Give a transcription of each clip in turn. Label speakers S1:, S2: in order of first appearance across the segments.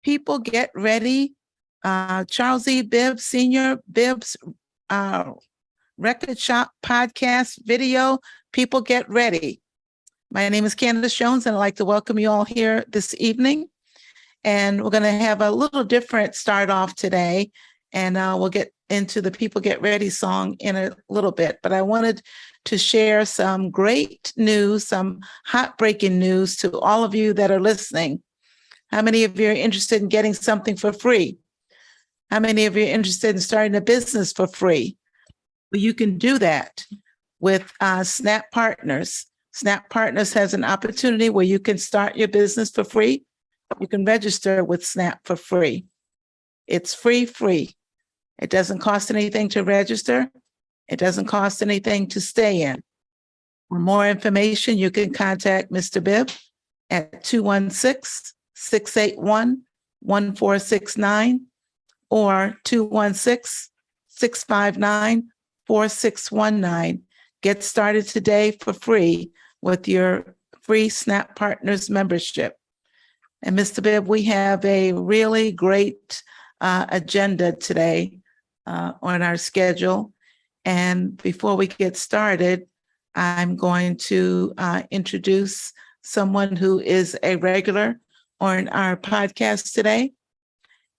S1: People get ready. Charles E. Bibb Sr., Bibb's Record Shop podcast video. People get ready. My name is Candace Jones, and I'd like to welcome you all here this evening. And we're going to have a little different start off today, and we'll get into the People Get Ready song in a little bit. But I wanted to share some great news, some hot-breaking news to all of you that are listening. How many of you are interested in getting something for free? How many of you are interested in starting a business for free? Well, you can do that with Snap Partners. Snap Partners has an opportunity where you can start your business for free. You can register with Snap for free. It's free. It doesn't cost anything to register. It doesn't cost anything to stay in. For more information, you can contact Mr. Bibb at 216-681-1469 or 216-659-4619. Get started today for free with your free Snap Partners membership. And Mr. Bibb, we have a really great agenda today on our schedule. And before we get started, I'm going to introduce someone who is a regular on our podcast today.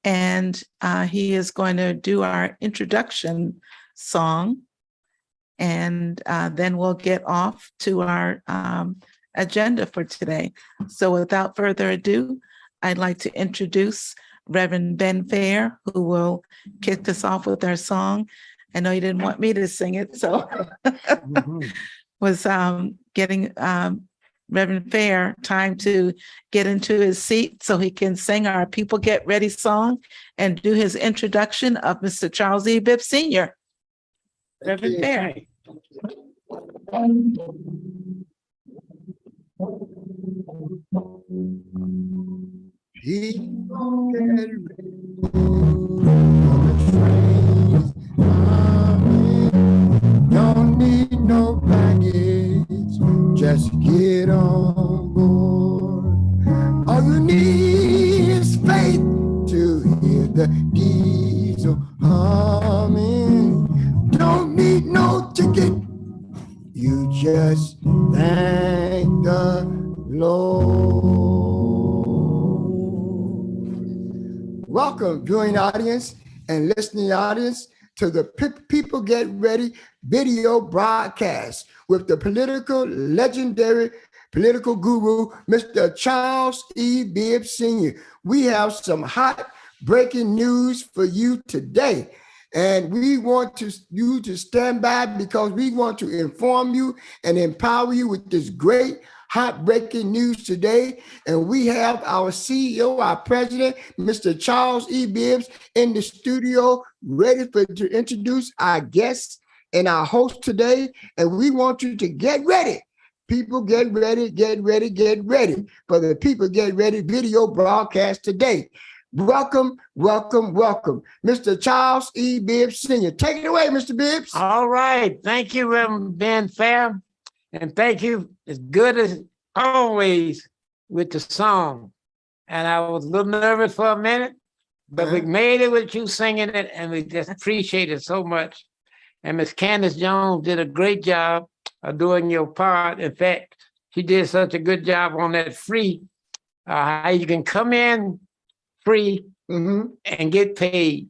S1: And he is going to do our introduction song. And then we'll get off to our agenda for today. So without further ado, I'd like to introduce Reverend Ben Fair, who will kick us off with our song. I know you didn't want me to sing it, so was getting Reverend Fair time to get into his seat so he can sing our People Get Ready song and do his introduction of Mr. Charles E. Bibb Sr. Reverend Fair.
S2: People get ready. Don't need no baggage, just get on board. All you need is faith to hear the diesel humming. Don't need no ticket, you just thank the Lord. Welcome, viewing audience and listening audience, to the People Get Ready video broadcast with the legendary political guru, Mr. Charles E. Bibb Sr. We have some hot breaking news for you today. And we want you to stand by because we want to inform you and empower you with this great hot breaking news today. And we have our CEO, our president, Mr. Charles E. Bibb, in the studio, ready to introduce our guests and our host today. And we want you to get ready. People get ready for the People Get Ready video broadcast today. Welcome, Mr. Charles E. Bibb Sr. Take it away, Mr. Bibb.
S3: All right. Thank you, Reverend Ben Fair. And thank you, as good as always, with the song. And I was a little nervous for a minute, but we made it with you singing it, and we just appreciate it so much. And Miss Candace Jones did a great job of doing your part. In fact, she did such a good job on that free, how you can come in free and get paid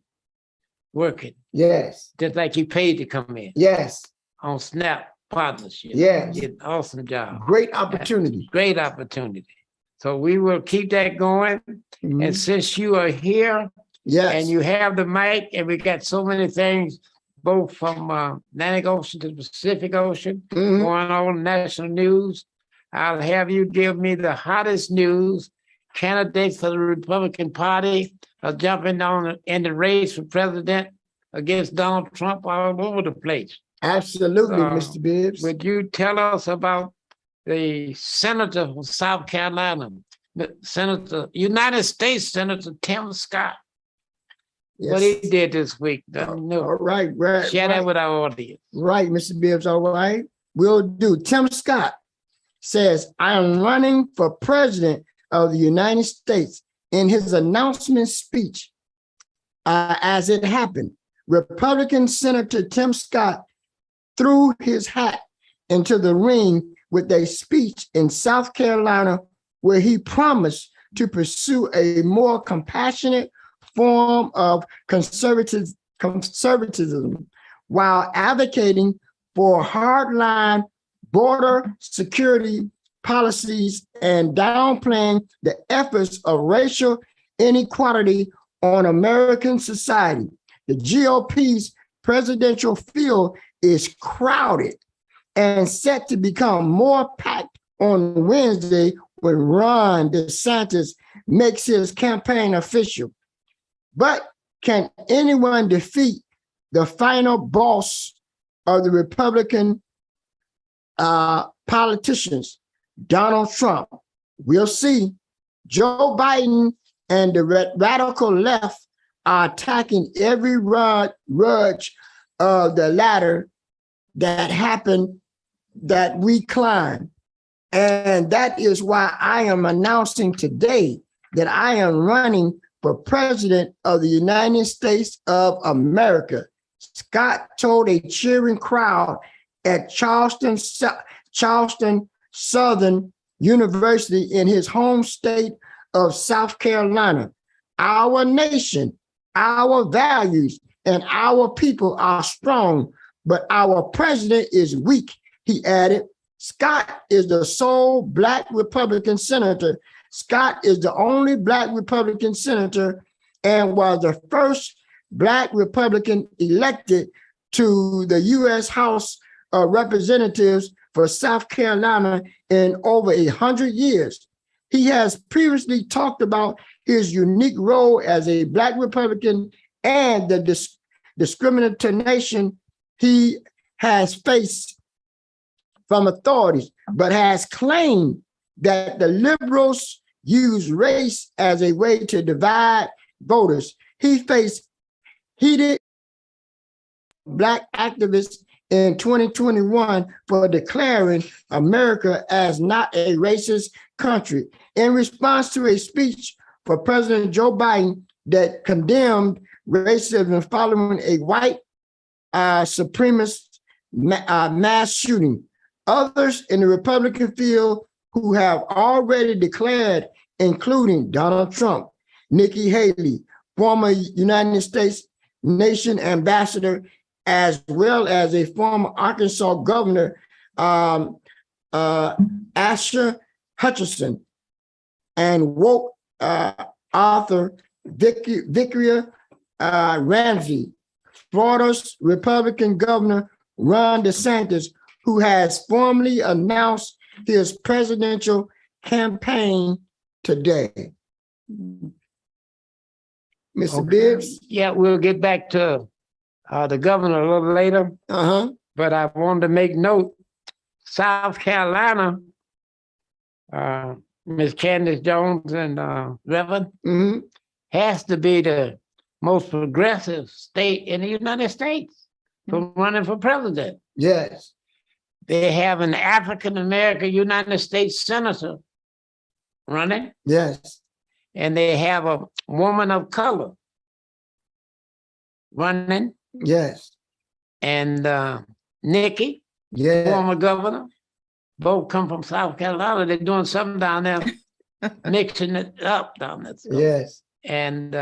S3: working.
S2: Yes.
S3: Just like you paid to come in.
S2: Yes.
S3: On Snap Partnership.
S2: Yes.
S3: You did an awesome job.
S2: Great opportunity.
S3: Great opportunity. So we will keep that going. And since you are here,
S2: yes,
S3: and you have the mic, and we got so many things, both from Atlantic Ocean to the Pacific Ocean, going on national news, I'll have you give me the hottest news. Candidates for the Republican Party are jumping on in the race for president against Donald Trump all over the place.
S2: Absolutely, Mr. Bibb.
S3: Would you tell us about the senator from South Carolina, United States Senator Tim Scott? Yes. What he did this week.
S2: All right.
S3: Share that with our audience.
S2: Right, Mr. Bibbs. All right. We'll do. Tim Scott says, I am running for president of the United States in his announcement speech, as it happened, Republican Senator Tim Scott threw his hat into the ring with a speech in South Carolina where he promised to pursue a more compassionate form of conservatism while advocating for hardline border security policies and downplaying the efforts of racial inequality on American society. The GOP's presidential field is crowded and set to become more packed on Wednesday when Ron DeSantis makes his campaign official. But can anyone defeat the final boss of the Republican politicians, Donald Trump? We'll see. Joe Biden and the radical left are attacking every rudge of the ladder that we climb. And that is why I am announcing today that I am running for president of the United States of America. Scott told a cheering crowd at Charleston Southern University in his home state of South Carolina. Our nation, our values, and our people are strong, but our president is weak, he added. Scott is the sole Black Republican senator. Scott is the only Black Republican senator and was the first Black Republican elected to the U.S. House of Representatives for South Carolina in over 100 years. He has previously talked about his unique role as a Black Republican and the discrimination he has faced from authorities, but has claimed that the liberals use race as a way to divide voters. He faced heated Black activists in 2021 for declaring America as not a racist country. In response to a speech for President Joe Biden that condemned racism following a white supremacist mass shooting, others in the Republican field who have already declared, including Donald Trump, Nikki Haley, former United States Nation ambassador, as well as a former Arkansas governor, Asher Hutchinson, and woke author Victoria Ramsey, Florida's Republican governor Ron DeSantis, who has formally announced his presidential campaign today. Mr. Bibbs?
S3: Yeah, we'll get back to the governor a little later. But I wanted to make note, South Carolina, Ms. Candace Jones and Reverend, has to be the most progressive state in the United States for running for president.
S2: Yes.
S3: They have an African-American United States senator running.
S2: Yes.
S3: And they have a woman of color running.
S2: Yes.
S3: And Nikki, former governor, both come from South Carolina. They're doing something down there, mixing it up down there.
S2: Yes.
S3: And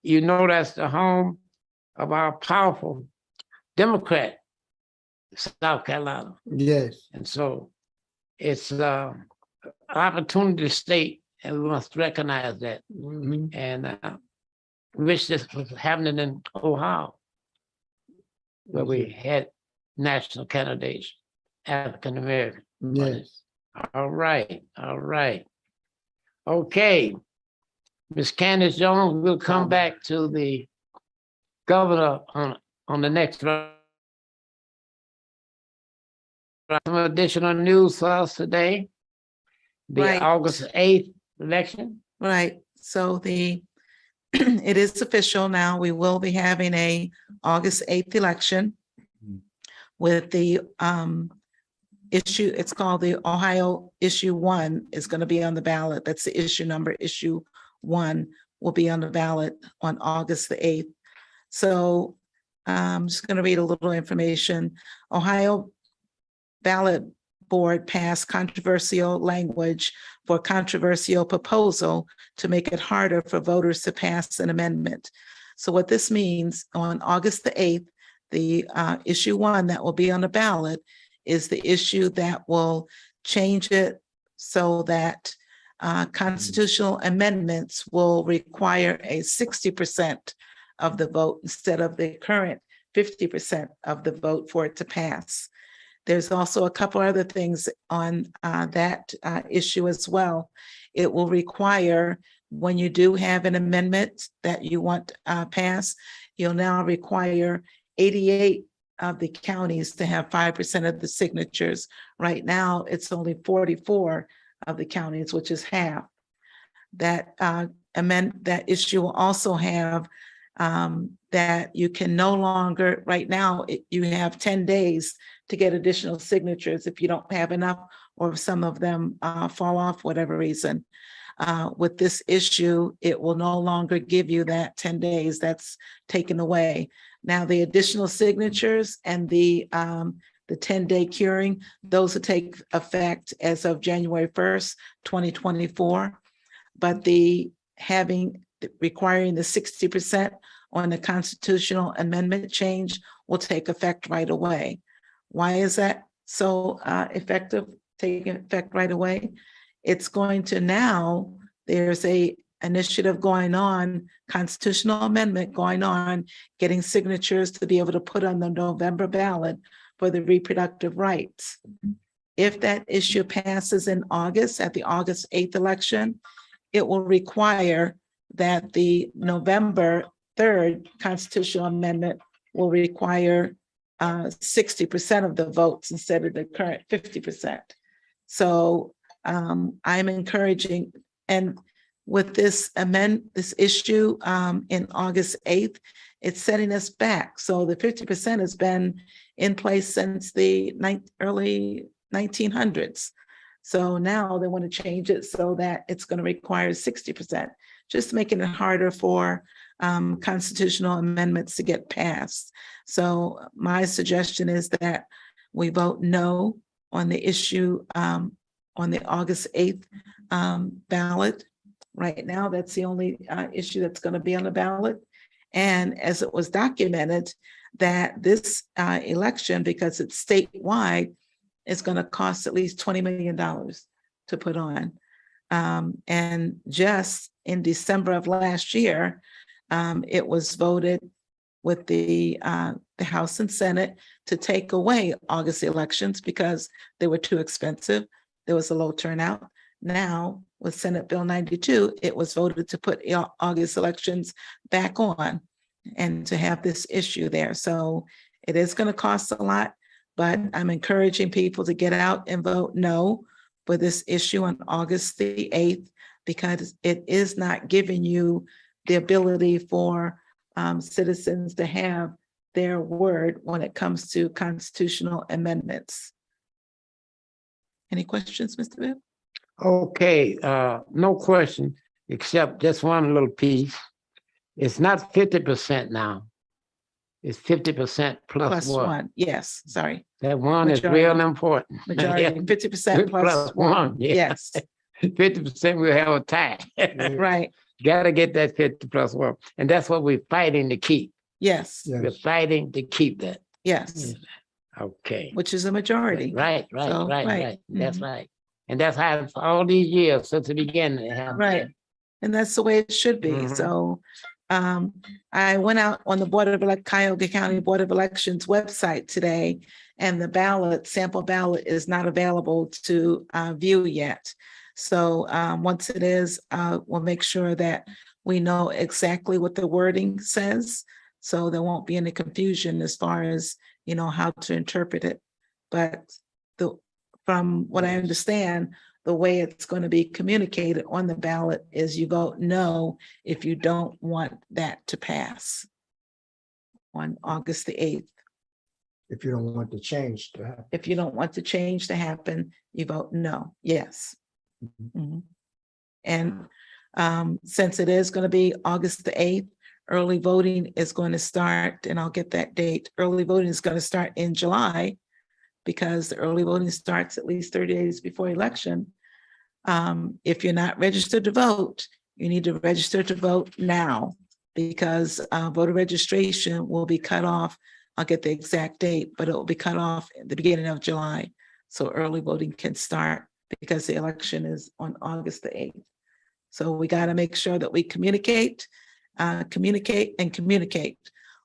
S3: you know that's the home of our powerful Democrat, South Carolina.
S2: Yes.
S3: And so it's an opportunity state, and we must recognize that. And wish this was happening in Ohio, where we had national candidates, African American.
S2: Yes.
S3: All right. All right. Okay. Ms. Candace Jones, we'll come back to the governor on the next round. Some additional news for us today. The
S1: Right.
S3: August 8th election.
S1: Right. So it is official now. We will be having a August 8th election with the issue. It's called the Ohio Issue 1 is going to be on the ballot. That's the issue number, Issue one will be on the ballot on August the 8th. So I'm just going to read a little information. Ohio Ballot Board passed controversial language for controversial proposal to make it harder for voters to pass an amendment. So what this means, on August the 8th, the issue one that will be on the ballot is the issue that will change it so that constitutional amendments will require a 60% of the vote instead of the current 50% of the vote for it to pass. There's also a couple other things on that issue as well. It will require, when you do have an amendment that you want passed, you'll now require 88 of the counties to have 5% of the signatures. Right now, it's only 44 of the counties, which is half. That that issue will also have that you can no longer, right now, you have 10 days to get additional signatures if you don't have enough, or if some of them fall off, whatever reason. With this issue, it will no longer give you that 10 days. That's taken away. Now, the additional signatures and the 10-day curing, those will take effect as of January 1st, 2024. But requiring the 60% on the constitutional amendment change will take effect right away. Why is that so effective, taking effect right away? It's going to now, there's a initiative going on, constitutional amendment going on, getting signatures to be able to put on the November ballot for the reproductive rights. If that issue passes in August, at the August 8th election, it will require that the November 3rd constitutional amendment will require 60% of the votes instead of the current 50%. So I'm encouraging, and with this issue in August 8th, it's setting us back. So the 50% has been in place since the early 1900s. So now they want to change it so that it's going to require 60%, just making it harder for constitutional amendments to get passed. So my suggestion is that we vote no on the issue on the August 8th ballot. Right now, that's the only issue that's going to be on the ballot. And as it was documented, that this election, because it's statewide, is going to cost at least $20 million to put on. And just in December of last year, it was voted with the House and Senate to take away August elections because they were too expensive. There was a low turnout. Now, with Senate Bill 92, it was voted to put August elections back on and to have this issue there. So it is going to cost a lot, but I'm encouraging people to get out and vote no for this issue on August the 8th, because it is not giving you the ability for citizens to have their word when it comes to constitutional amendments. Any questions, Mr. Bibb?
S3: Okay, no question, except just one little piece. It's not 50% now. It's 50% plus one.
S1: One. Yes, sorry.
S3: That one is
S1: Majority.
S3: real important.
S1: Majority, 50% plus one.
S3: Yeah.
S1: Yes,
S3: 50% will have a tie.
S1: right.
S3: Gotta get that 50 plus one. And that's what we're fighting to keep.
S1: Yes,
S2: Yeah.
S3: We're fighting to keep that.
S1: yes,
S3: Okay.
S1: which is a majority.
S3: Right.
S1: So,
S3: Right. That's
S1: Mhm.
S3: right. And that's how it's all these years since the beginning. It happened.
S1: Right. And that's the way it should be.
S3: Mhm.
S1: So I went out on the Cuyahoga County Board of Elections website today, and the sample ballot is not available to view yet. So once it is, we'll make sure that we know exactly what the wording says, so there won't be any confusion as far as, how to interpret it. But from what I understand, the way it's going to be communicated on the ballot is you vote no if you don't want that to pass on August the 8th.
S2: If you don't want the change to happen.
S1: If you don't want the change to happen, you vote no. Yes. Mhm. And Since it is going to be August the 8th, early voting is going to start, and I'll get that date. Early voting is going to start in July because the early voting starts at least 30 days before election. If you're not registered to vote, you need to register to vote now because voter registration will be cut off. I'll get the exact date, but it will be cut off at the beginning of July. So early voting can start because the election is on August the 8th. So we got to make sure that we communicate.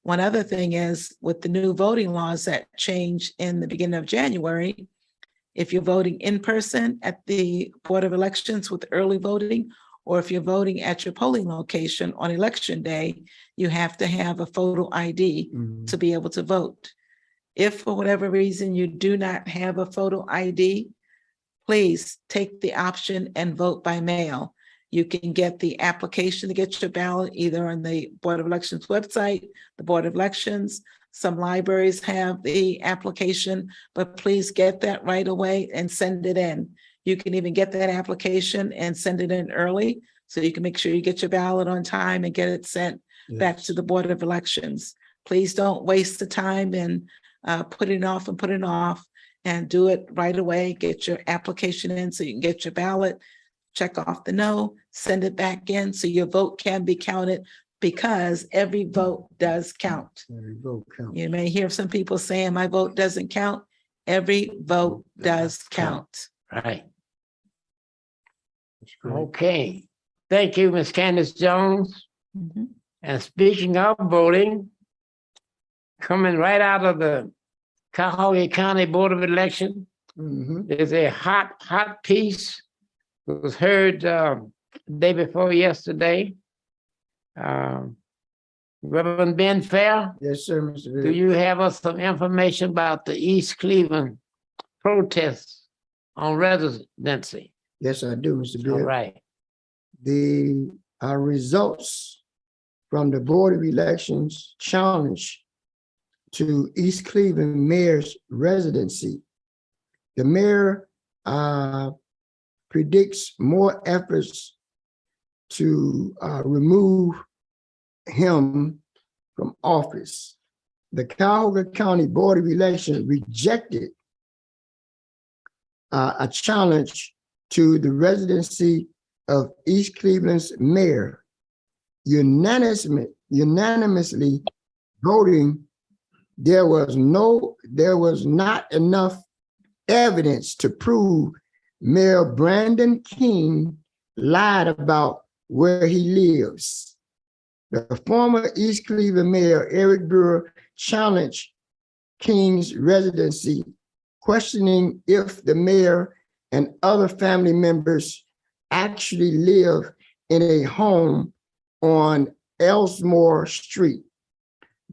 S1: One other thing is with the new voting laws that change in the beginning of January, if you're voting in person at the Board of Elections with early voting, or if you're voting at your polling location on election day, you have to have a photo ID to be able to vote. If for whatever reason you do not have a photo ID, please take the option and vote by mail. You can get the application to get your ballot either on the Board of Elections website, the Board of Elections. Some libraries have the application, but please get that right away and send it in. You can even get that application and send it in early so you can make sure you get your ballot on time and get it sent back to the Board of Elections. Please don't waste the time and put it off and do it right away. Get your application in so you can get your ballot, check off the no, send it back in so your vote can be counted because every vote does count.
S2: Every vote counts.
S1: You may hear some people saying my vote doesn't count. Every vote does count.
S3: Right.
S2: That's great.
S3: Okay. Thank you, Ms. Candace Jones.
S1: Mhm.
S3: And speaking of voting, coming right out of the Cuyahoga County Board of Election, there's a hot piece. It was heard day before yesterday. Reverend Ben Fair,
S2: Yes, sir, Mr.
S3: do
S2: Bibb.
S3: you have us some information about the East Cleveland protests on residency?
S2: Yes, I do, Mr.
S3: All
S2: Bibb.
S3: right.
S2: The results from the Board of Elections challenge to East Cleveland mayor's residency. The mayor predicts more efforts to remove him from office. The Cuyahoga County Board of Elections rejected a challenge to the residency of East Cleveland's mayor, unanimously voting. There was not enough evidence to prove Mayor Brandon King lied about where he lives. The former East Cleveland Mayor Eric Brewer challenged King's residency, questioning if the mayor and other family members actually live in a home on Elsmore Street.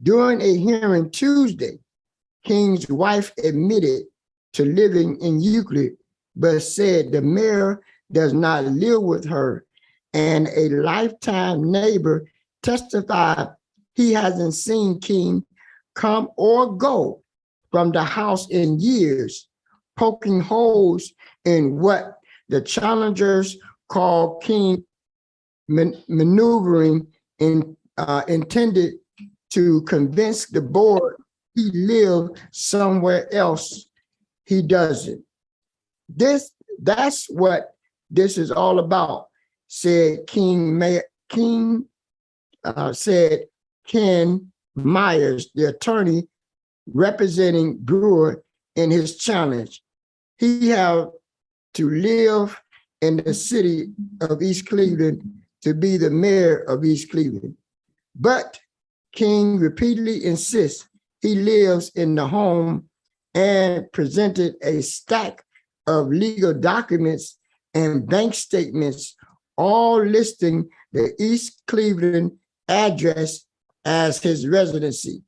S2: During a hearing Tuesday, King's wife admitted to living in Euclid, but said the mayor does not live with her, and a lifetime neighbor testified he hasn't seen King come or go from the house in years, poking holes in what the challengers call King maneuvering intended to convince the board he lived somewhere else. He doesn't. That's what this is all about, said said Ken Myers, the attorney representing Brewer in his challenge. He have to live in the city of East Cleveland to be the mayor of East Cleveland. But King repeatedly insists he lives in the home and presented a stack of legal documents and bank statements, all listing the East Cleveland address as his residency.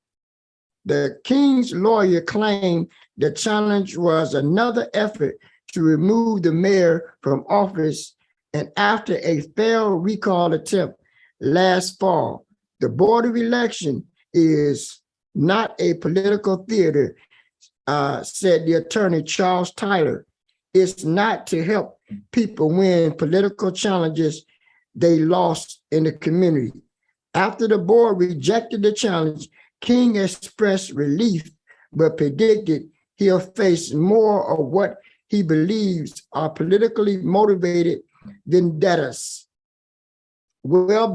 S2: The King's lawyer claimed the challenge was another effort to remove the mayor from office, and after a failed recall attempt last fall, the Board of Election is not a political theater, said the attorney Charles Tyler. It's not to help people win political challenges they lost in the community. After the board rejected the challenge, King expressed relief, but predicted he'll face more of what he believes are politically motivated vendettas. We'll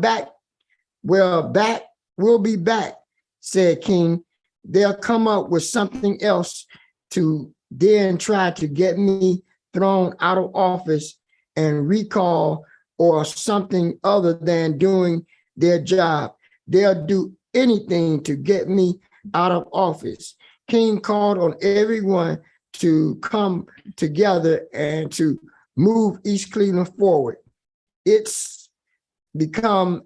S2: be back, said King. They'll come up with something else to then try to get me thrown out of office and recall or something other than doing their job. They'll do anything to get me out of office. King called on everyone to come together and to move East Cleveland forward. It's become,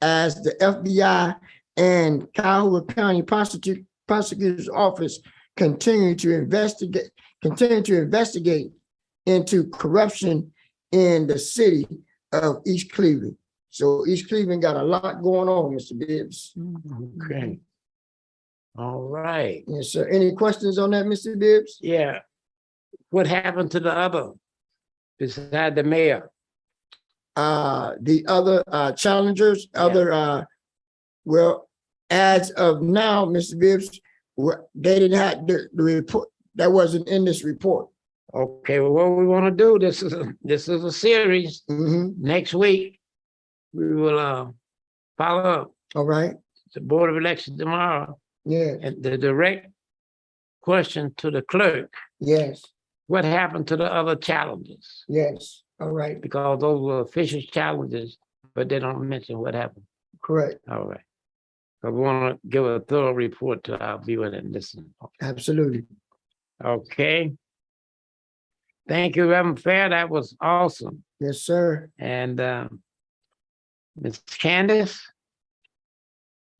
S2: as the FBI and Cuyahoga County Prosecutor's Office continue to investigate into corruption in the city of East Cleveland. So East Cleveland got a lot going on, Mr. Bibbs.
S3: Okay. All right.
S2: Yes, sir. Any questions on that, Mr. Bibbs?
S3: Yeah. What happened to the other beside the mayor?
S2: The other challengers, well, as of now, Mr. Bibbs, they didn't have the report. That wasn't in this report.
S3: Okay, well, what we want to do, this is a series. Next week, we will follow up
S2: All right.
S3: the Board of Elections tomorrow.
S2: Yeah.
S3: And the direct question to the clerk,
S2: Yes.
S3: what happened to the other challenges?
S2: Yes. All right.
S3: Because those were official challenges, but they don't mention what happened.
S2: Correct.
S3: All right. So we want to give a thorough report to our viewers and listeners.
S2: Absolutely.
S3: Okay. Thank you, Reverend Fair. That was awesome.
S2: Yes, sir.
S3: And Ms. Candace,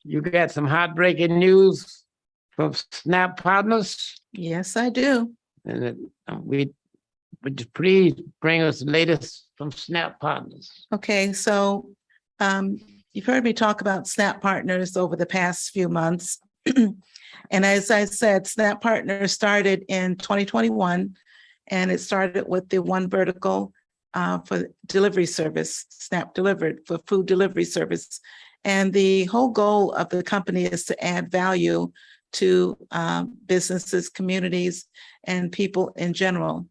S3: you got some heartbreaking news from SNAP partners,
S1: Yes, I do.
S3: and would you please bring us the latest from SNAP partners?
S1: Okay, so you've heard me talk about SNAP partners over the past few months. And as I said, SNAP partners started in 2021, and it started with the one vertical for delivery service, SNAP Delivered, for food delivery service. And the whole goal of the company is to add value to businesses, communities, and people in general.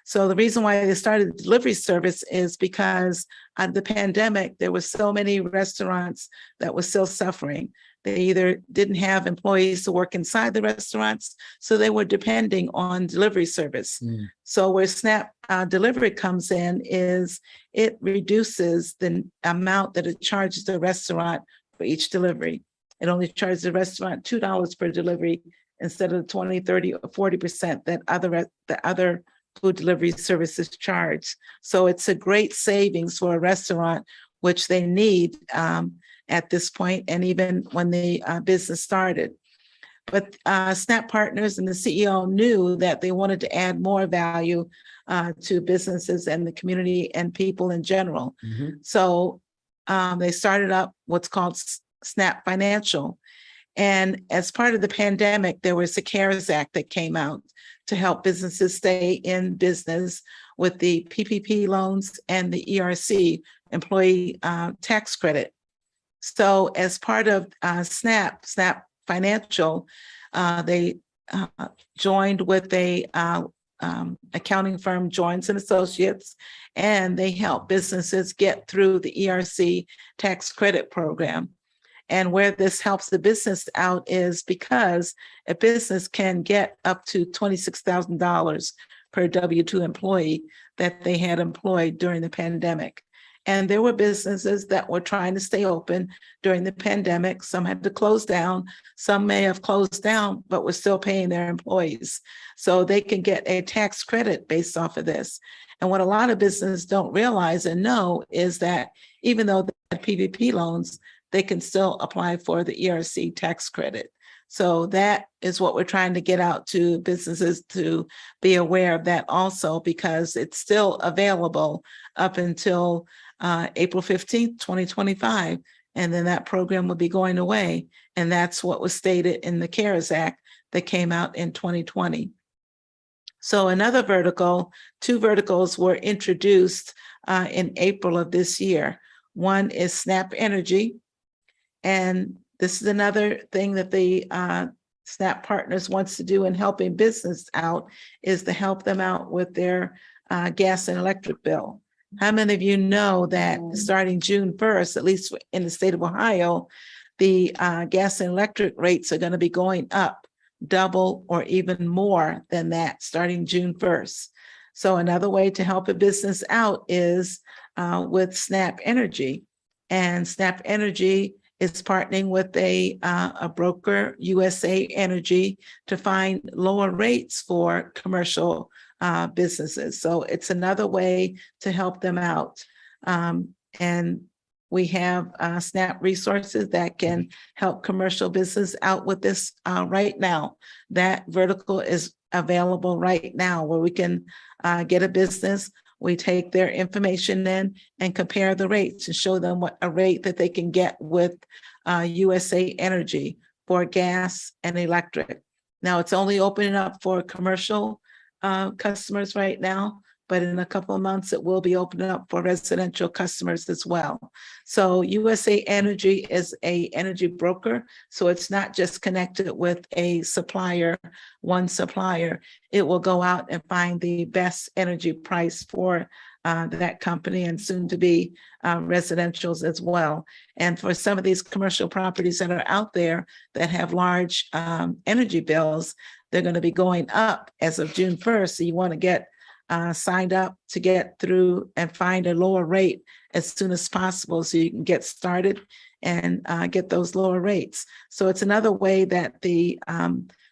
S1: So the reason why they started the delivery service is because of the pandemic, there were so many restaurants that were still suffering. They either didn't have employees to work inside the restaurants, so they were depending on delivery service. So where SNAP Delivery comes in is it reduces the amount that it charges the restaurant for each delivery. It only charges the restaurant $2 per delivery instead of 20, 30, or 40% that the other food delivery services charge. So it's a great savings for a restaurant, which they need at this point, and even when the business started. But SNAP partners and the CEO knew that they wanted to add more value to businesses and the community and people in general. So they started up what's called SNAP Financial. And as part of the pandemic, there was the CARES Act that came out to help businesses stay in business with the PPP loans and the ERC, Employee Tax Credit. So as part of SNAP Financial, they joined with a accounting firm, Jones and Associates, and they help businesses get through the ERC tax credit program. And where this helps the business out is because a business can get up to $26,000 per W-2 employee that they had employed during the pandemic. And there were businesses that were trying to stay open during the pandemic. Some had to close down. Some may have closed down, but were still paying their employees. So they can get a tax credit based off of this. And what a lot of businesses don't realize and know is that even though they had PPP loans, they can still apply for the ERC tax credit. So that is what we're trying to get out to businesses, to be aware of that also, because it's still available up until April 15th, 2025. And then that program will be going away. And that's what was stated in the CARES Act that came out in 2020. So another vertical, two verticals were introduced in April of this year. One is Snap Energy. And this is another thing that the Snap Partners wants to do in helping business out, is to help them out with their gas and electric bill. How many of you know that starting June 1st, at least in the state of Ohio, the gas and electric rates are going to be going up double or even more than that starting June 1st. So another way to help a business out is with Snap Energy. And Snap Energy is partnering with a broker, USA Energy, to find lower rates for commercial businesses. So it's another way to help them out. And we have SNAP resources that can help commercial business out with this right now. That vertical is available right now, where we can get a business. We take their information in and compare the rates and show them what a rate that they can get with USA Energy for gas and electric. Now, it's only opening up for commercial customers right now, but in a couple of months, it will be opening up for residential customers as well. So USA Energy is a energy broker. So it's not just connected with a supplier, one supplier. It will go out and find the best energy price for that company, and soon to be residentials as well. And for some of these commercial properties that are out there that have large energy bills, they're going to be going up as of June 1st. So you want to get signed up to get through and find a lower rate as soon as possible, so you can get started and get those lower rates. So it's another way that the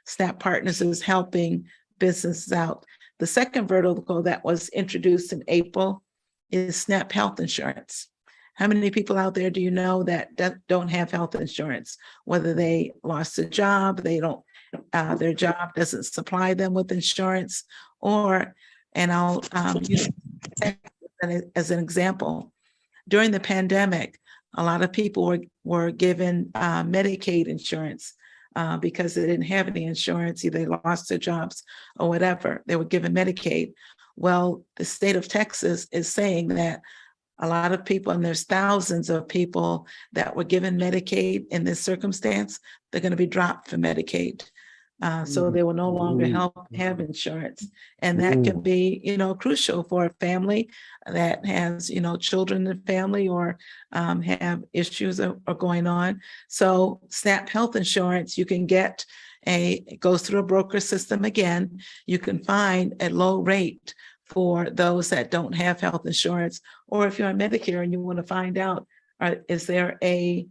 S1: SNAP Partners is helping businesses out. The second vertical that was introduced in April is SNAP Health Insurance. How many people out there do you know that don't have health insurance? Whether they lost a job, they don't, their job doesn't supply them with insurance, or, and I'll use as an example. During the pandemic, a lot of people were given Medicaid insurance because they didn't have any insurance, either they lost their jobs or whatever. They were given Medicaid. Well, the state of Texas is saying that a lot of people, and there's thousands of people that were given Medicaid in this circumstance, they're going to be dropped from Medicaid. So they will no longer have insurance. And that can be, crucial for a family that has, children in the family, or have issues are going on. So SNAP Health Insurance, you can get it goes through a broker system again. You can find a low rate for those that don't have health insurance, or if you're on Medicare and you want to find out, is there a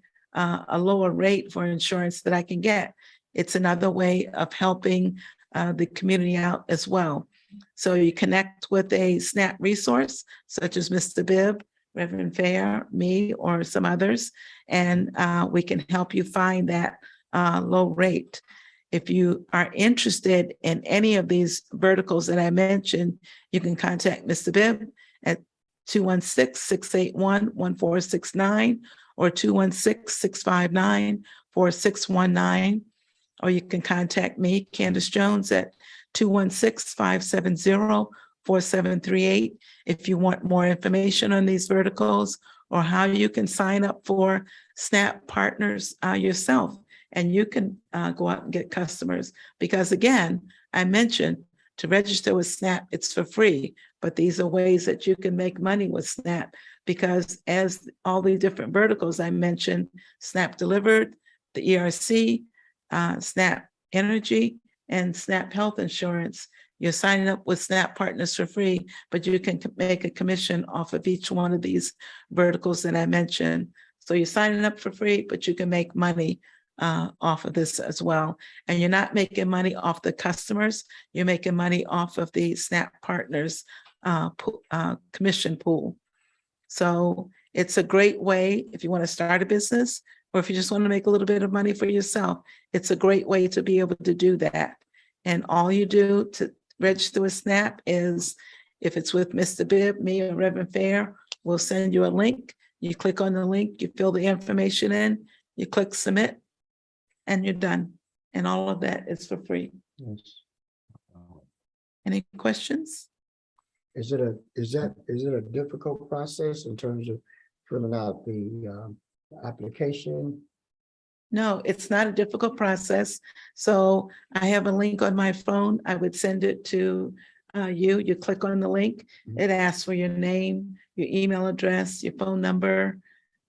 S1: lower rate for insurance that I can get? It's another way of helping the community out as well. So you connect with a SNAP resource, such as Mr. Bibb, Reverend Fair, me, or some others, and we can help you find that low rate. If you are interested in any of these verticals that I mentioned, you can contact Mr. Bibb at 216-681-1469 or 216-659-4619. Or you can contact me, Candace Jones, at 216-570-4738 if you want more information on these verticals, or how you can sign up for SNAP Partners yourself. And you can go out and get customers. Because again, I mentioned to register with SNAP, it's for free. But these are ways that you can make money with SNAP, because as all these different verticals I mentioned, SNAP Delivered, the ERC, SNAP Energy, and SNAP Health Insurance, you're signing up with SNAP Partners for free, but you can make a commission off of each one of these verticals that I mentioned. So you're signing up for free, but you can make money off of this as well. And you're not making money off the customers, you're making money off of the SNAP Partners commission pool. So it's a great way if you want to start a business, or if you just want to make a little bit of money for yourself. It's a great way to be able to do that. And all you do to register with SNAP is, if it's with Mr. Bibb, me, or Reverend Fair, we'll send you a link. You click on the link, you fill the information in, you click submit, and you're done. And all of that is for free.
S3: Yes.
S1: Any questions?
S2: Is it a difficult process in terms of filling out the application?
S1: No, it's not a difficult process. So I have a link on my phone. I would send it to you. You click on the link. It asks for your name, your email address, your phone number.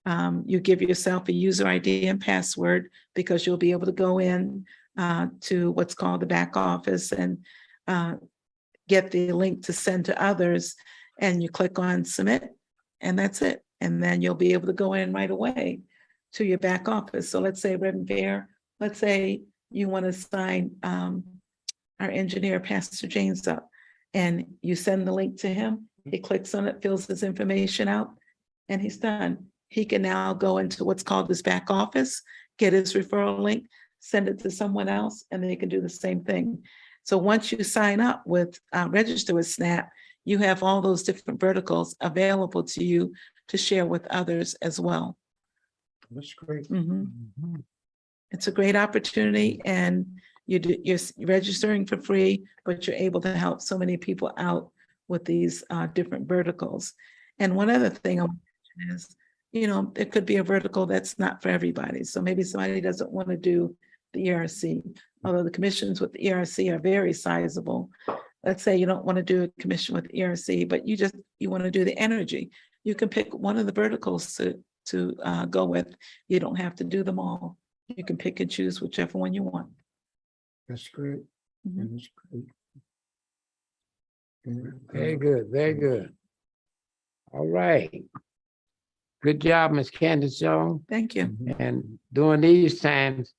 S1: You give yourself a user ID and password because you'll be able to go in to what's called the back office and get the link to send to others. And you click on submit, and that's it. And then you'll be able to go in right away to your back office. So let's say, Reverend Fair, let's say you want to sign our engineer, Pastor James, up, and you send the link to him. He clicks on it, fills his information out, and he's done. He can now go into what's called his back office, get his referral link, send it to someone else, and they can do the same thing. So once you sign up with, register with SNAP, you have all those different verticals available to you to share with others as well.
S2: That's great.
S1: Mhm. It's a great opportunity, and you're registering for free, but you're able to help so many people out with these different verticals. And one other thing I want to mention is, there could be a vertical that's not for everybody. So maybe somebody doesn't want to do the ERC, although the commissions with the ERC are very sizable. Let's say you don't want to do a commission with ERC, but you want to do the energy. You can pick one of the verticals to go with. You don't have to do them all. You can pick and choose whichever one you want.
S2: That's great.
S1: Mhm.
S2: That's great. And,
S3: Very good, very good. All right. Good job, Ms. Candace Jones.
S1: Thank you.
S3: And during these times,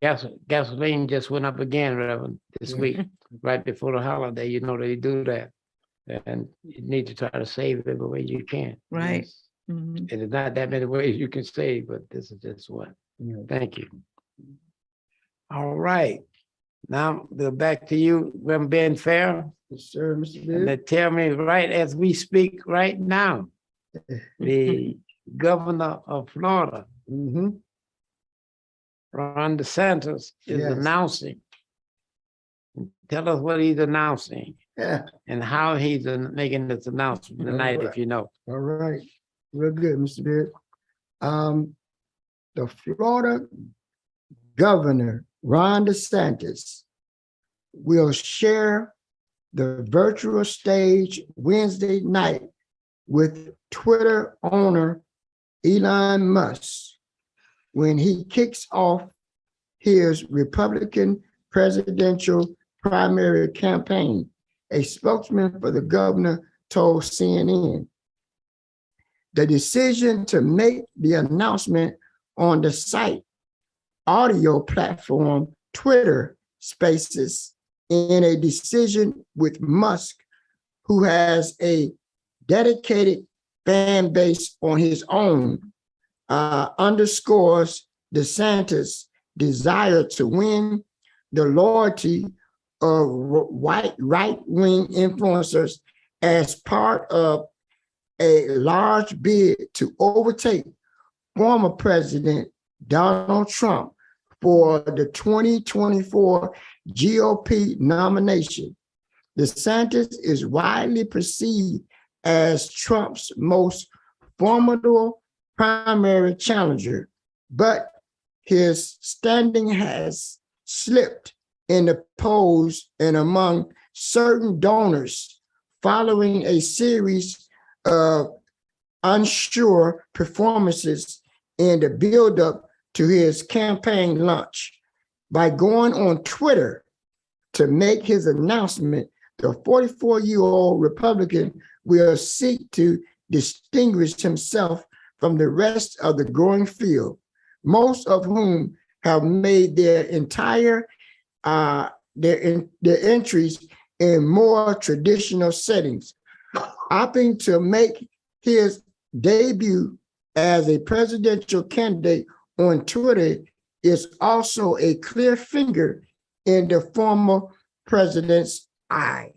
S3: gasoline just went up again, Reverend, this
S2: Yeah.
S3: week, right before the holiday. You know they do that. And you need to try to save every way you can.
S1: Right.
S3: Yes.
S1: Mhm.
S3: And there's not that many ways you can save, but this is just one.
S2: Yeah.
S3: Thank you. All right. Now, we're back to you, Reverend Ben Fair.
S2: Yes, sir, Mr.
S3: And
S2: Bibb.
S3: they tell me right as we speak right now, the governor of Florida,
S2: Mm-hmm.
S3: Ron DeSantis, is
S2: Yes.
S3: announcing. Tell us what he's announcing
S2: Yeah.
S3: and how he's making this announcement tonight,
S2: All
S3: if you know.
S2: All right. Real good, Mr. Bibb. The Florida governor, Ron DeSantis, will share the virtual stage Wednesday night with Twitter owner Elon Musk when he kicks off his Republican presidential primary campaign. A spokesman for the governor told CNN. The decision to make the announcement on the site audio platform Twitter Spaces in a decision with Musk, who has a dedicated fan base on his own, underscores DeSantis' desire to win the loyalty of right-wing influencers as part of a large bid to overtake former President Donald Trump for the 2024 GOP nomination. DeSantis is widely perceived as Trump's most formidable primary challenger, but his standing has slipped in the polls and among certain donors following a series of unsure performances in the buildup to his campaign launch. By going on Twitter to make his announcement, the 44-year-old Republican will seek to distinguish himself from the rest of the growing field, most of whom have made their entire their entries in more traditional settings. Opting to make his debut as a presidential candidate on Twitter is also a clear finger in the former president's eye.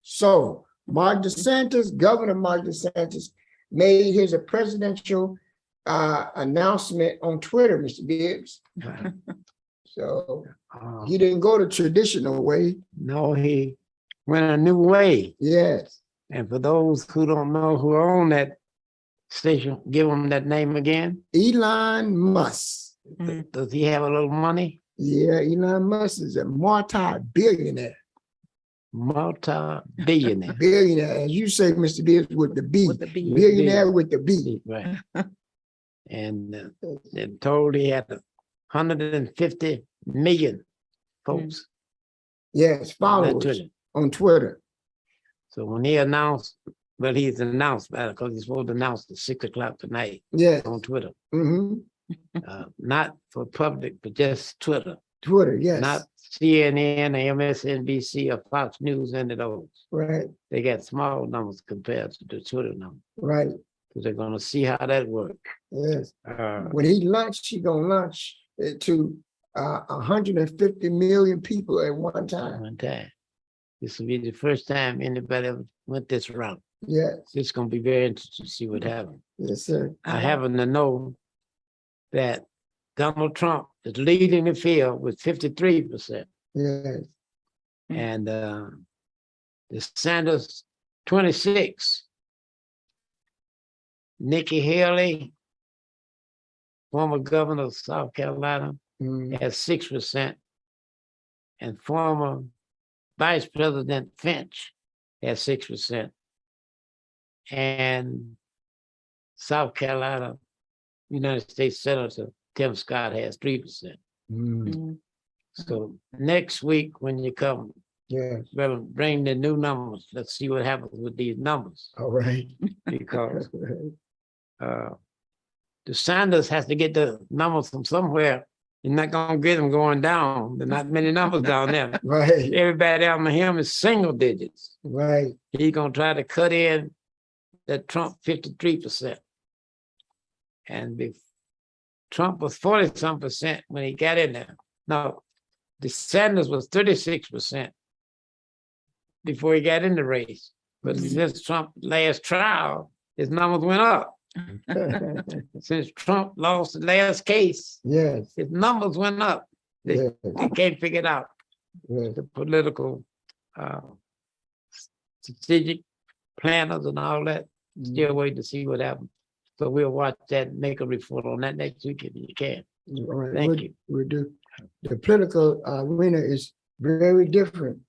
S2: So Governor Mark DeSantis made his presidential announcement on Twitter, Mr. Bibbs. So he didn't go the traditional way.
S3: No, he went a new way.
S2: Yes.
S3: And for those who don't know who own that station, give them that name again.
S2: Elon Musk.
S3: Does he have a little money?
S2: Yeah, Elon Musk is a multi-billionaire.
S3: Multi-billionaire.
S2: Billionaire, as you say, Mr. Bibb, with the B.
S1: With the B.
S2: Billionaire with the B.
S3: Right. And they're told he had 150 million folks
S2: Yes,
S3: on
S2: followers
S3: Twitter.
S2: on Twitter.
S3: So when he announced, well, he's announced because he's supposed to announce at 6 o'clock tonight
S2: Yes.
S3: on Twitter.
S2: Mm-hmm.
S3: Not for public, but just Twitter.
S2: Twitter, yes.
S3: Not CNN or MSNBC or Fox News, any of those.
S2: Right,
S3: They got small numbers compared to the Twitter number.
S2: right.
S3: Because they're going to see how that works.
S2: Yes. When he launched, he gonna launch it to 150 million people at one time.
S3: One time. This will be the first time anybody ever went this route.
S2: Yes,
S3: It's going to be very interesting to see what happens.
S2: yes, sir.
S3: I happen to know that Donald Trump is leading the field with 53%.
S2: Yes,
S3: And the Sanders 26. Nikki Haley, former governor of South Carolina,
S2: mm,
S3: has 6%. And former Vice President Finch has 6%. And South Carolina, United States Senator Tim Scott has 3%.
S2: mm,
S3: So next week when you come,
S2: yes.
S3: well, bring the new numbers. Let's see what happens with these numbers.
S2: All right.
S3: Because the Sanders has to get the numbers from somewhere. You're not gonna get them going down. There's not many numbers down there.
S2: Right,
S3: Everybody under him is single digits.
S2: right.
S3: He's gonna try to cut in that Trump 53%. And Trump was 40-some% when he got in there. No, the Sanders was 36% before he got in the race. But since Trump last trial, his numbers went up. Since Trump lost the last case,
S2: Yes,
S3: his numbers went up. They
S2: yes,
S3: can't figure it out.
S2: yes.
S3: The political strategic planners and all that, still waiting to see what happens. So we'll watch that and make a report on that next week if you can.
S2: All right,
S3: Thank you.
S2: we do. The political arena is very different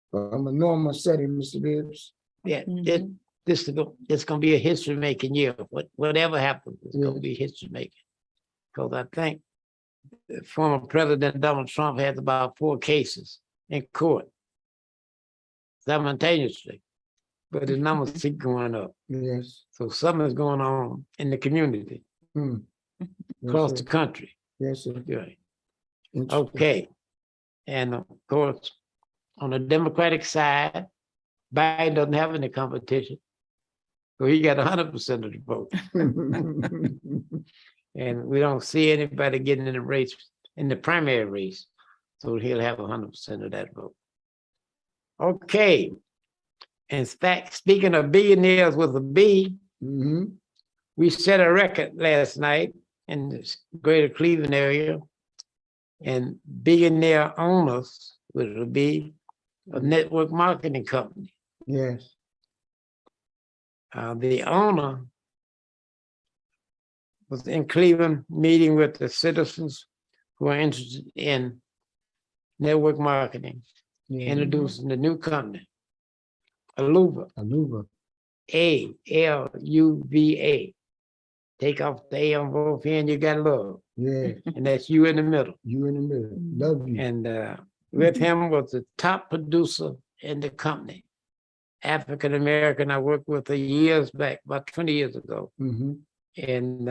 S2: from a normal setting, Mr. Bibbs.
S3: Yeah,
S1: Mhm.
S3: it's gonna be a history making year. Whatever happens, it's gonna
S2: Yeah.
S3: be history making. Because I think the former President Donald Trump has about 4 cases in court simultaneously, but the numbers keep going up.
S2: Yes.
S3: So something is going on in the community
S2: Mm. Yes,
S3: across
S2: sir.
S3: the country.
S2: Yes, sir.
S3: Yeah.
S2: Interesting.
S3: Okay. And of course, on the Democratic side, Biden doesn't have any competition. So he got 100% of the vote. And we don't see anybody getting in the race, in the primary race. So he'll have 100% of that vote. Okay. In fact, speaking of billionaires with a B,
S2: Mhm.
S3: we set a record last night in the greater Cleveland area. And billionaire owners with a B, a network marketing company.
S2: Yes.
S3: The owner was in Cleveland meeting with the citizens who are interested in network marketing,
S2: Yeah.
S3: introducing the new company, Aluva,
S2: Aluva.
S3: ALUVA. Take off the A on both ends, you got love,
S2: Yeah.
S3: and that's you in the middle.
S2: You in the middle. Love you.
S3: And with him was the top producer in the company, African American. I worked with her years back, about 20 years ago.
S2: Mm-hmm.
S3: And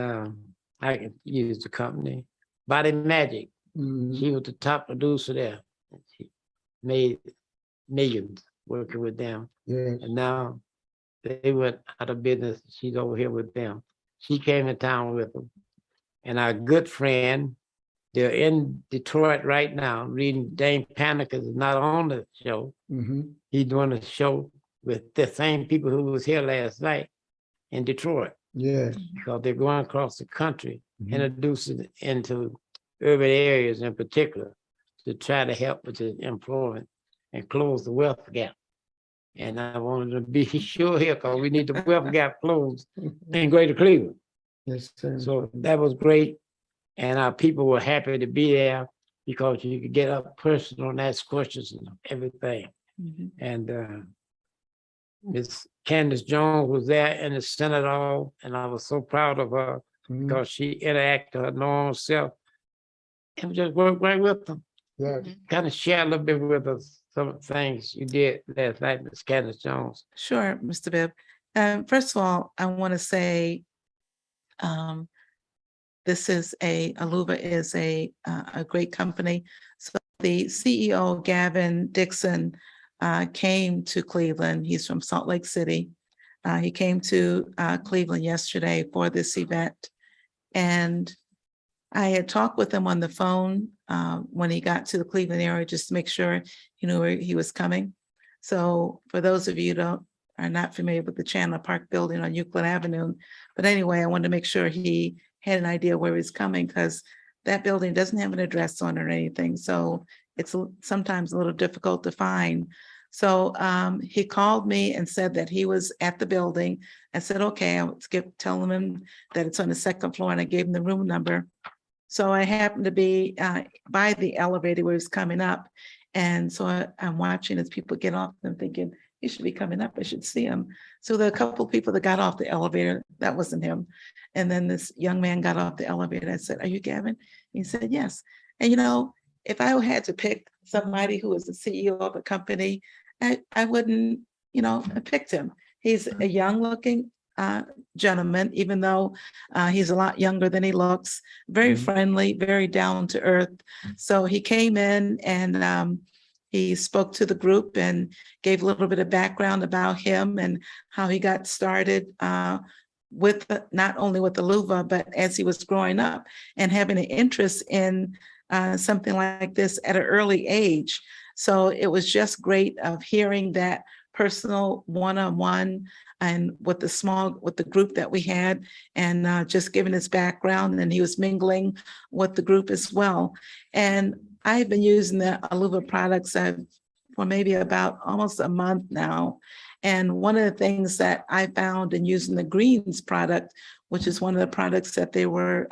S3: I can use the company, Body Magic.
S2: Mm-hmm.
S3: She was the top producer there. She made millions working with them.
S2: Yes.
S3: And now they went out of business. She's over here with them. She came to town with them. And our good friend, they're in Detroit right now, reading Dane Panicus is not on the show.
S2: Mm-hmm.
S3: He's doing a show with the same people who was here last night in Detroit,
S2: Yes.
S3: because they're going across the country,
S2: Mhm.
S3: introducing it into urban areas in particular to try to help with the employment and close the wealth gap. And I wanted to be sure here because we need the Wealth Gap closed in Greater Cleveland.
S2: Yes, sir.
S3: So that was great. And our people were happy to be there because you could get up personal and ask questions and everything.
S1: Mhm.
S3: And Miss Candace Jones was there in the Senate Hall, and I was so proud of her
S2: Mhm.
S3: because she interacted her normal self and just worked right with them.
S2: Yeah.
S3: Kind of share a little bit with us some of the things you did last night, Miss Candace Jones.
S1: Sure, Mr. Bibb. First of all, I want to say um, this is Aluva is a great company. So the CEO, Gavin Dixon, came to Cleveland. He's from Salt Lake City. He came to Cleveland yesterday for this event. And I had talked with him on the phone when he got to the Cleveland area, just to make sure he knew where he was coming. So for those of you who are not familiar with the Chandler Park building on Euclid Avenue, but anyway, I wanted to make sure he had an idea where he's coming because that building doesn't have an address on it or anything. So it's sometimes a little difficult to find. So he called me and said that he was at the building. I said, okay, I was telling him that it's on the second floor, and I gave him the room number. So I happened to be by the elevator where he's coming up. And so I'm watching as people get off and thinking, he should be coming up. I should see him. So there are a couple of people that got off the elevator. That wasn't him. And then this young man got off the elevator. I said, are you Gavin? He said, yes. And if I had to pick somebody who was the CEO of a company, I wouldn't, have picked him. He's a young looking gentleman, even though he's a lot younger than he looks, very friendly, very down to earth. So he came in and he spoke to the group and gave a little bit of background about him and how he got started with not only with the Aluva, but as he was growing up and having an interest in something like this at an early age. So it was just great of hearing that personal one-on-one and with the group that we had and just giving his background, and he was mingling with the group as well. And I've been using the Aluva products for maybe about almost a month now. And one of the things that I found in using the greens product, which is one of the products that they were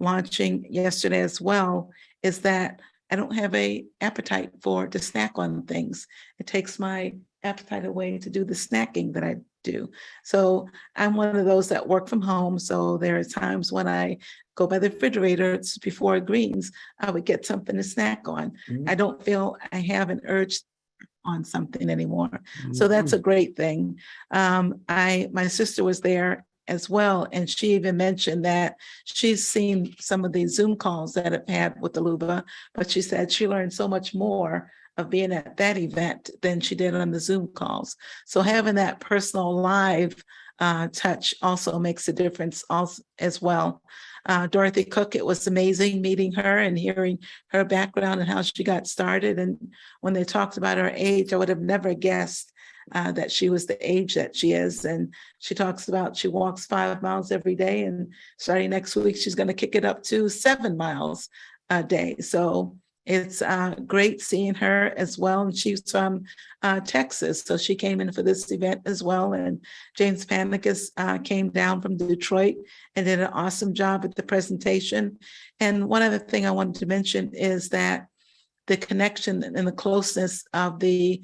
S1: launching yesterday as well, is that I don't have an appetite to snack on things. It takes my appetite away to do the snacking that I do. So I'm one of those that work from home. So there are times when I go by the refrigerator before greens, I would get something to snack on. I don't feel I have an urge on something anymore. So that's a great thing. My sister was there as well, and she even mentioned that she's seen some of the Zoom calls that I've had with the Aluva, but she said she learned so much more of being at that event than she did on the Zoom calls. So having that personal live touch also makes a difference also, as well. Dorothy Cook, it was amazing meeting her and hearing her background and how she got started. And when they talked about her age, I would have never guessed that she was the age that she is. And she talks about she walks 5 miles every day, and starting next week, she's going to kick it up to 7 miles a day. So it's great seeing her as well. And she's from Texas. So she came in for this event as well. And James Panicus came down from Detroit and did an awesome job at the presentation. And one other thing I wanted to mention is that the connection and the closeness of the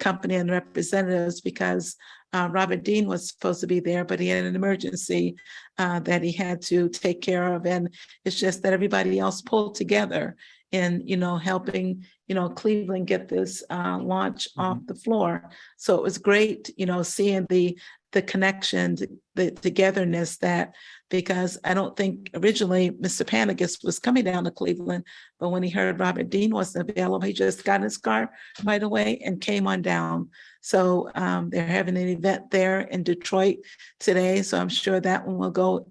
S1: company and representatives, because Robert Dean was supposed to be there, but he had an emergency that he had to take care of. And it's just that everybody else pulled together in, helping, Cleveland get this launch off the floor. So it was great, seeing the connection, the togetherness that, because I don't think originally Mr. Panicus was coming down to Cleveland, but when he heard Robert Dean wasn't available, he just got in his car right away and came on down. So they're having an event there in Detroit today. So I'm sure that one will go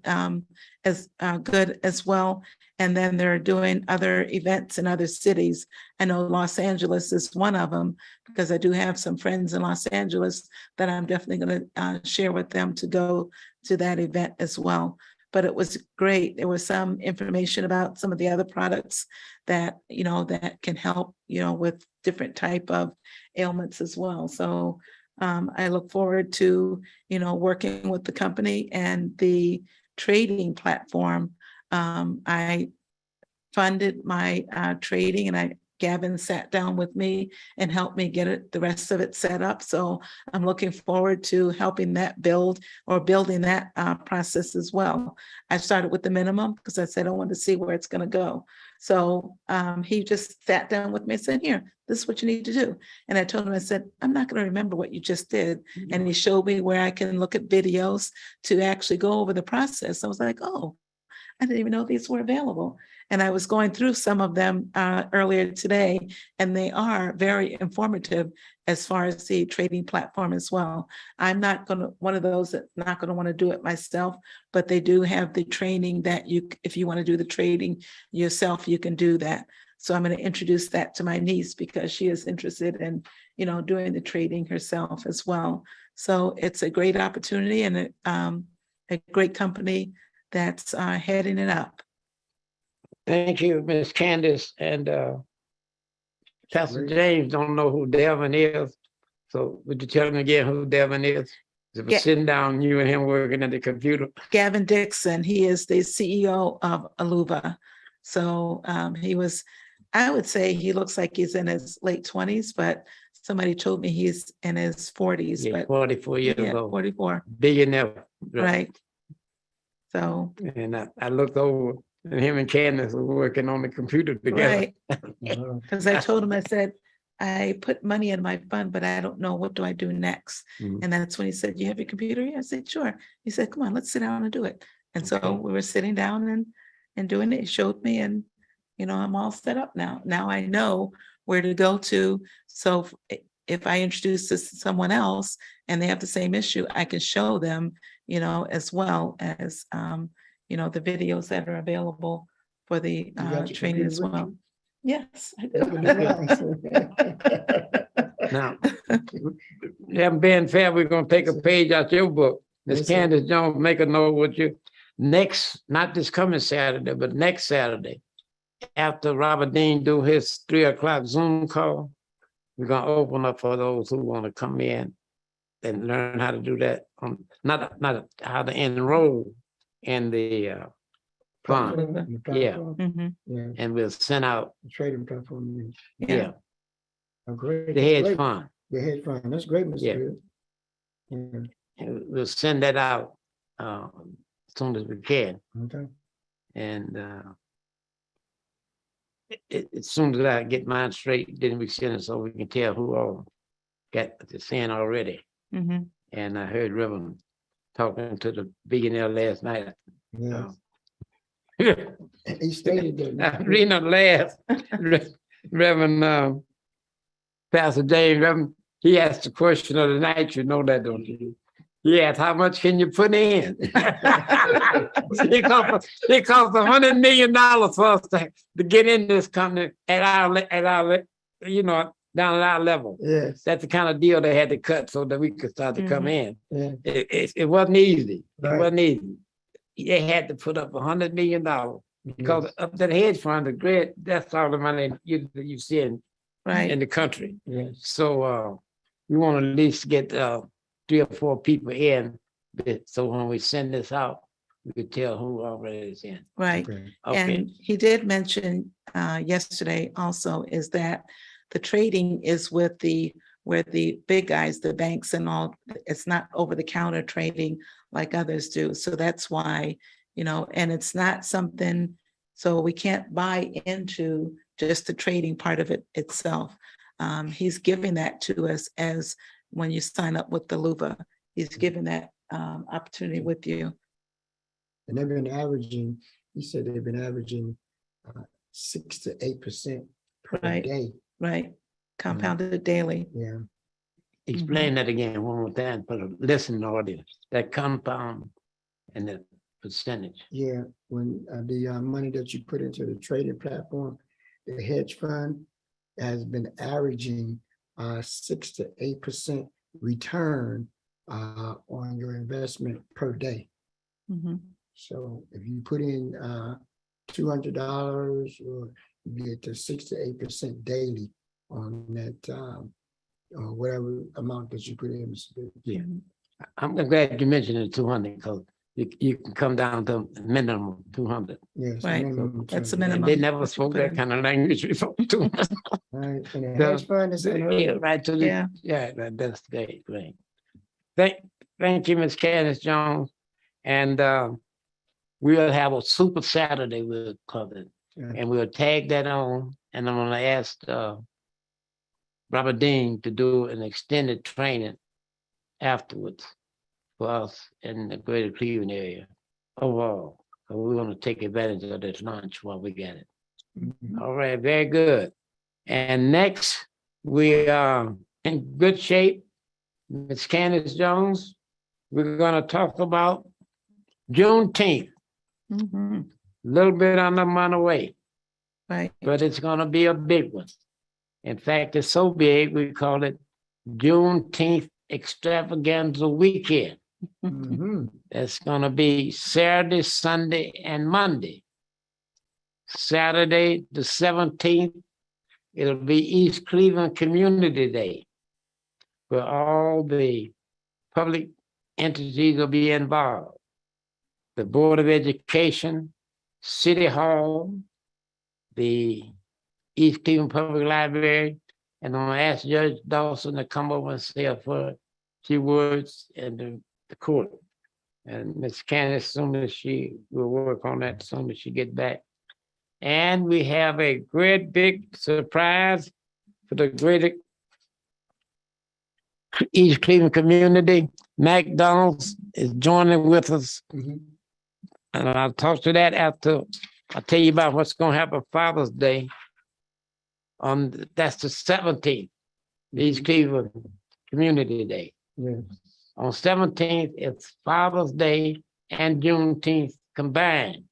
S1: as good as well. And then they're doing other events in other cities. I know Los Angeles is one of them, because I do have some friends in Los Angeles that I'm definitely going to share with them to go to that event as well. but it was great. There was some information about some of the other products that, that can help, with different type of ailments as well. So I look forward to, working with the company and the trading platform. I funded my trading, and Gavin sat down with me and helped me get the rest of it set up. So I'm looking forward to helping that building that process as well. I started with the minimum because I said I wanted to see where it's going to go. So he just sat down with me and said, here, this is what you need to do. And I told him, I said, I'm not going to remember what you just did. And he showed me where I can look at videos to actually go over the process. I was like, oh, I didn't even know these were available. And I was going through some of them earlier today, and they are very informative as far as the trading platform as well. I'm not one of those that's not going to want to do it myself, but they do have the training that if you want to do the trading yourself, you can do that. So I'm going to introduce that to my niece because she is interested in, doing the trading herself as well. So it's a great opportunity and a great company that's heading it up.
S3: Thank you, Miss Candace. And Pastor James don't know who Devin is. So would you tell him again who Devin is? Sitting down, you and him working at the computer.
S1: Gavin Dixon, he is the CEO of Aluva. So I would say he looks like he's in his late 20s, but somebody told me he's in his 40s.
S3: Yeah,
S1: but
S3: 44 years old.
S1: 44.
S3: Billionaire.
S1: Right. So.
S3: And I looked over, and him and Candace were working on the computer together.
S1: Right. Because I told him, I said, I put money in my fund, but I don't know, what do I do next? And that's when he said, you have your computer here? I said, sure. He said, come on, let's sit down and do it. And so we were sitting down and doing it. He showed me, and I'm all set up now. Now I know where to go to. So if I introduce this to someone else and they have the same issue, I can show them, as well as the videos that are available for the training as well. Yes, I do.
S3: Now, being fair, we're going to take a page out your book. Miss Candace Jones, make a note with you. Next, not this coming Saturday, but next Saturday, after Robert Dean do his 3:00 Zoom call, we're going to open up for those who want to come in and learn how to do that. Not how to enroll in the fund. Yeah. And we'll send out
S2: the trading platform.
S3: Yeah.
S2: Oh, great.
S3: The hedge fund.
S2: The hedge fund. That's great, Mr.
S3: Yeah.
S2: Bibb. Yeah.
S3: And we'll send that out as soon as we can.
S2: Okay.
S3: And as soon as I get mine straight, then we send it so we can tell who all got the sin already. And I heard Reverend talking to the billionaire last night.
S2: Yeah. He stated that.
S3: I'm reading on last. Reverend Pastor James, Reverend, he asked the question of the night, you know that, don't you? He asked, how much can you put in? It cost $100 million for us to get in this company at our down at our level.
S2: Yes.
S3: That's the kind of deal they had to cut so that we could start to come in.
S2: Yeah.
S3: It wasn't easy.
S2: Right.
S3: It wasn't easy. They had to put up $100 million because up that hedge fund, the grid, that's all the money you see in the country.
S2: Yes.
S3: So we want to at least get 3 or 4 people in, so when we send this out, we could tell who already is in.
S1: Right.
S3: Okay.
S1: And he did mention yesterday also is that the trading is with where the big guys, the banks and all, it's not over the counter trading like others do. So that's why, and it's not something, so we can't buy into just the trading part of it itself. He's giving that to us as when you sign up with the Aluva, he's giving that opportunity with you.
S2: And they've been averaging, he said they've been averaging 6 to 8% per day.
S1: Right. Compounded daily.
S2: Yeah.
S3: Explain that again one more time for the listening audience, that compound and the percentage.
S2: Yeah, when the money that you put into the trading platform, the hedge fund has been averaging 6 to 8% return on your investment per day. So if you put in $200, you get to 6 to 8% daily on that or whatever amount that you put in. Mr. Bibb.
S3: Yeah. I'm glad you mentioned the 200 because you can come down to minimum 200.
S2: Yes,
S1: Right.
S2: minimum
S1: That's the
S2: 200.
S3: And
S1: minimum.
S3: they never
S1: that you
S3: spoke
S1: put
S3: that
S1: in.
S3: kind of language before. Too.
S2: Right. And the hedge fund is unheard
S3: Yeah,
S2: of.
S3: right to the
S1: Yeah.
S3: that's great. Thank you, Ms. Candace Jones. And we'll have a super Saturday we'll cover it.
S2: Yeah.
S3: And we'll tag that on. And I'm gonna ask Robert Dean to do an extended training afterwards for us in the greater Cleveland area overall. So we're gonna take advantage of this lunch while we get it.
S2: Mhm.
S3: All right, very good. And next, we are in good shape. Ms. Candace Jones, we're gonna talk about Juneteenth,
S1: Mhm.
S3: a little bit under a month away,
S1: Right.
S3: but it's gonna be a big one. In fact, it's so big, we call it Juneteenth Extravaganza Weekend.
S2: Mhm.
S3: It's gonna be Saturday, Sunday, and Monday. Saturday, the 17th, it'll be East Cleveland Community Day, where all the public entities will be involved. The Board of Education, City Hall, the East Cleveland Public Library, and I'm gonna ask Judge Dawson to come over and say a few words in the court. And Ms. Candace, as soon as she will work on that, as soon as she get back. And we have a great big surprise for the greater East Cleveland community. McDonald's is joining with us.
S2: Mhm.
S3: And I'll talk to that after I tell you about what's gonna happen Father's Day. That's the 17th, East Cleveland Community Day.
S2: Yes.
S3: On 17th, it's Father's Day and Juneteenth combined.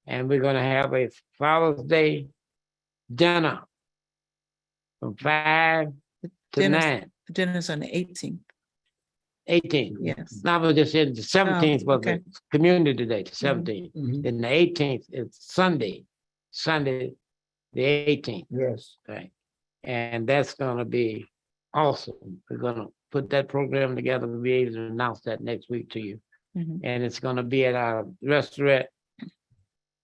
S3: And we're gonna have a Father's Day dinner from 5 to
S1: Dinner's-
S3: 9,
S1: Dinner's on the 18th.
S3: 18th.
S1: Yes.
S3: Now we just said the 17th was
S1: okay.
S3: the Community Day, the 17th.
S2: Mhm.
S3: Then the 18th is Sunday, the 18th,
S2: Yes.
S3: right? And that's gonna be awesome. We're gonna put that program together. We'll be able to announce that next week to you.
S1: Mhm.
S3: And it's gonna be at our restaurant.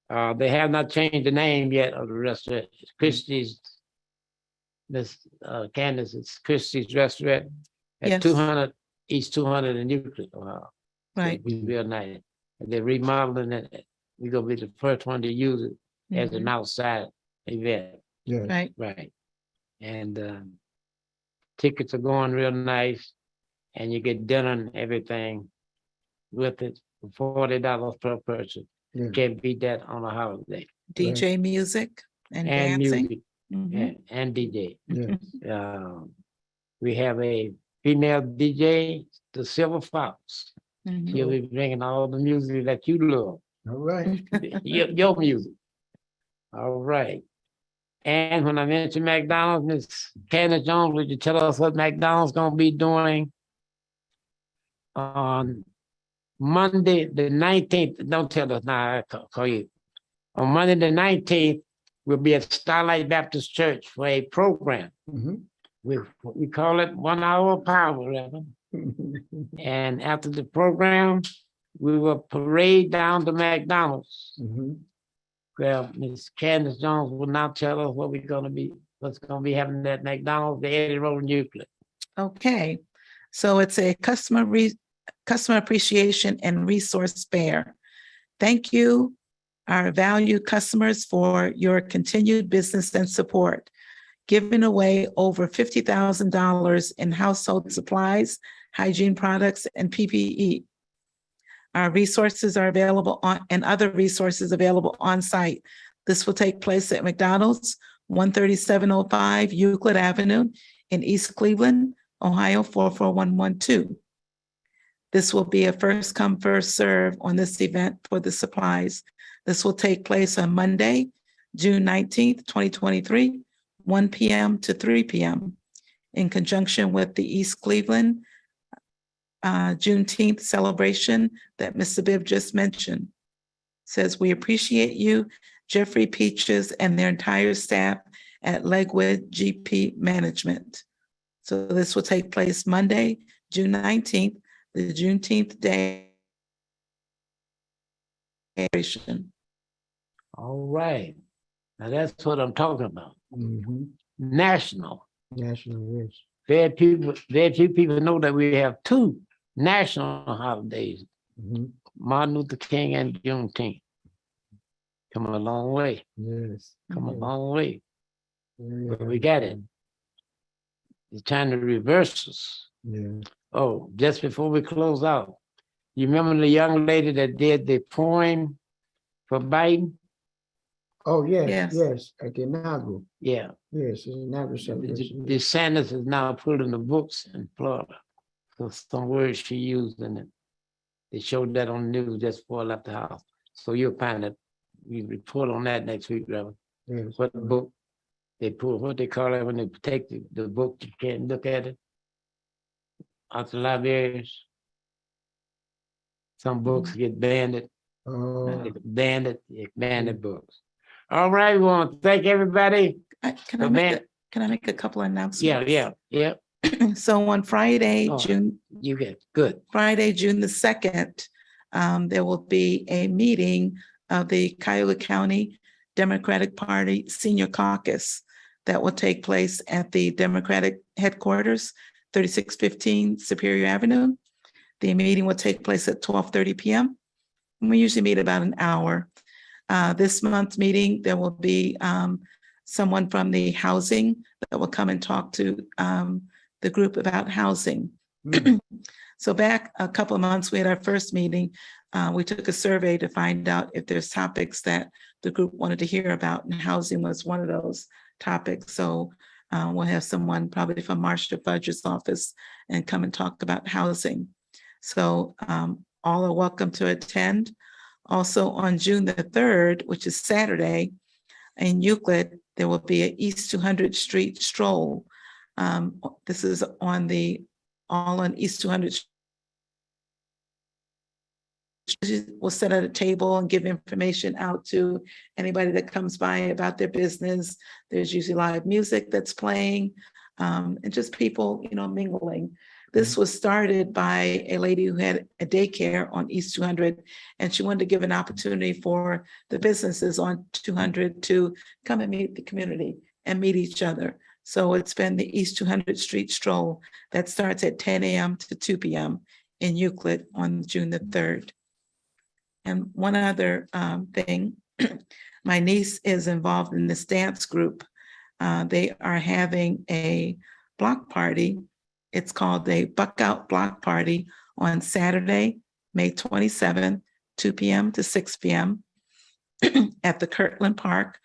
S3: They have not changed the name yet of the restaurant. It's Christie's. Miss Candace, it's Christie's Restaurant at
S1: Yes.
S3: 200 East 200 in Euclid. So
S1: Right.
S3: it'll be real nice. And they're remodeling it. We're gonna be the first one to use it as an
S1: Mhm.
S3: outside event,
S2: Yes.
S1: Right.
S3: right? And tickets are going real nice, and you get dinner and everything with it for $40 per person.
S2: Yeah.
S3: Can't beat that on a holiday.
S1: DJ music and
S3: And
S1: dancing.
S3: music
S1: Mhm.
S3: and DJ.
S2: Yes.
S3: We have a female DJ, the Silver Fox.
S1: Mhm.
S3: She'll be bringing all the music that you love,
S2: All right.
S3: your music. All right. And when I mentioned McDonald's, Miss Candace Jones, would you tell us what McDonald's gonna be doing on Monday, the 19th? Don't tell us now, I'll call you. On Monday, the 19th, we'll be at Starlight Baptist Church for a program.
S2: Mhm.
S3: We call it 1 hour power, Reverend. And after the program, we will parade down to McDonald's.
S2: Mhm.
S3: Well, Ms. Candace Jones will now tell us what's gonna be happening at McDonald's, the Eddie Road in Euclid.
S1: Okay, so it's a customer appreciation and resource fair. Thank you, our valued customers, for your continued business and support, giving away over $50,000 in household supplies, hygiene products, and PPE. Our resources are available and other resources available on site. This will take place at McDonald's, 13705 Euclid Avenue in East Cleveland, Ohio, 44112. This will be a first come, first serve on this event for the supplies. This will take place on Monday, June 19th, 2023, 1 p.m. to 3 p.m. in conjunction with the East Cleveland Juneteenth celebration that Mr. Bibb just mentioned. Says, we appreciate you, Jeffrey Peaches, and their entire staff at Legwood GP Management. So this will take place Monday, June 19th, the Juneteenth Day.
S3: All right. Now that's what I'm talking about.
S2: Mhm.
S3: National.
S2: National, yes.
S3: Very few people know that we have two national holidays,
S2: Mhm.
S3: Martin Luther King and Juneteenth. Come a long way.
S2: Yes.
S3: Come a
S2: Yes.
S3: long way.
S2: Yeah.
S3: But we got it. It's trying to reverse us.
S2: Yeah.
S3: Oh, just before we close out, you remember the young lady that did the poem for Biden?
S2: Oh, yes,
S1: Yes.
S2: yes. At the inaugural.
S3: Yeah.
S2: Yes, it's inaugural celebration.
S3: The Sanders is now putting the books in Florida. So some words she used in it. They showed that on the news just before I left the house. So you'll find it. We report on that next week, Reverend.
S2: Yes.
S3: What book they pull, what they call it when they take the book, you can't look at it. Out the libraries. Some books get banned.
S2: Oh,
S3: Banned books. All right, we want to thank everybody.
S1: Can I make a couple of announcements?
S3: Yeah.
S1: So on Friday,
S3: Oh.
S1: June
S3: You get good.
S1: Friday, June the 2nd, there will be a meeting of the Cuyahoga County Democratic Party Senior Caucus that will take place at the Democratic headquarters, 3615 Superior Avenue. The meeting will take place at 12:30 p.m. We usually meet about an hour. This month's meeting, there will be someone from the housing that will come and talk to the group about housing. So back a couple of months, we had our first meeting. We took a survey to find out if there's topics that the group wanted to hear about, and housing was one of those topics. So we'll have someone probably from Marsha Fudge's office and come and talk about housing. So all are welcome to attend. Also on June the 3rd, which is Saturday, in Euclid, there will be an East 200 Street stroll. This is on East 200 Street. We'll sit at a table and give information out to anybody that comes by about their business. There's usually live music that's playing, and just people, mingling. This was started by a lady who had a daycare on East 200, and she wanted to give an opportunity for the businesses on 200 to come and meet the community and meet each other. So it's been the East 200 Street stroll that starts at 10 a.m. to 2 p.m. in Euclid on June the 3rd. And one other thing, my niece is involved in this dance group. They are having a block party. It's called a Buck Out Block Party on Saturday, May 27th, 2 p.m. to 6 p.m. at the Kirtland Park,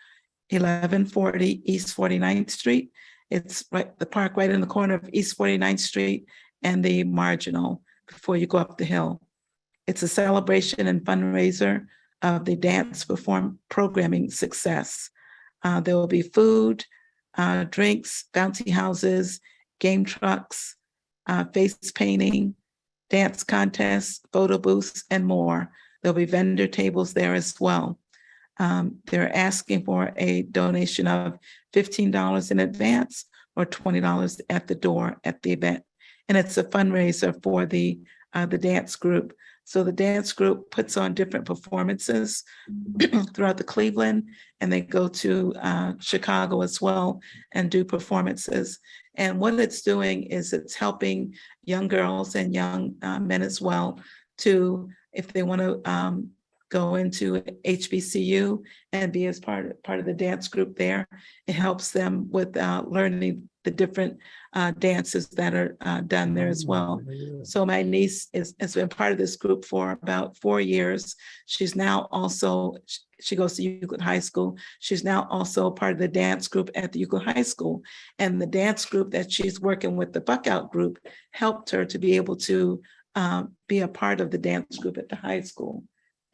S1: 1140 East 49th Street. It's the park right in the corner of East 49th Street and the Marginal before you go up the hill. It's a celebration and fundraiser of the dance programming success. There will be food, drinks, bouncy houses, game trucks, face painting, dance contests, photo booths, and more. There'll be vendor tables there as well. They're asking for a donation of $15 in advance or $20 at the door at the event. And it's a fundraiser for the dance group. So the dance group puts on different performances throughout the Cleveland, and they go to Chicago as well and do performances. And what it's doing is it's helping young girls and young men as well to, if they want to go into HBCU and be as part of the dance group there, it helps them with learning the different dances that are done there as well. So my niece has been part of this group for about 4 years. She's now also, she goes to Euclid High School. She's now also part of the dance group at the Euclid High School. And the dance group that she's working with, the Buck Out group, helped her to be able to be a part of the dance group at the high school.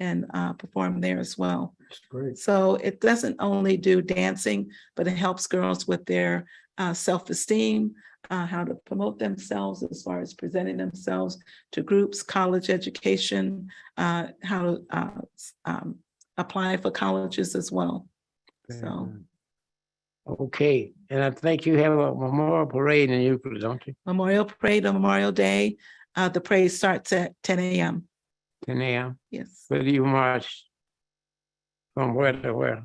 S1: and perform there as well.
S2: That's great.
S1: So it doesn't only do dancing, but it helps girls with their self-esteem, how to promote themselves as far as presenting themselves to groups, college education, how to apply for colleges as well. So
S3: Okay, and I think you have a memorial parade in Euclid, don't you?
S1: Memorial Parade on Memorial Day, the parade starts at 10 a.m.
S3: 10 a.m.
S1: Yes.
S3: Where do you march? From where to where?